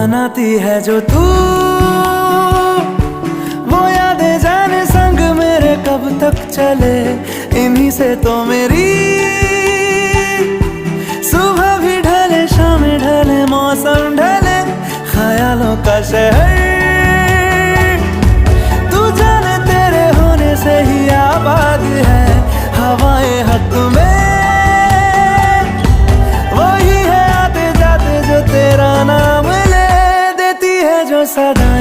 बनाती है जो तू, वो यादें जाने संग मेरे कब तक चले। इन्हीं से तो मेरी सुबह भी ढले, शाम ढले, मौसम ढले, ख्यालों का शहर तू जाने तेरे होने से ही आबाद है। हवाएं हक में वही है आते जाते जो तेरा नाम ले, देती है जो सदा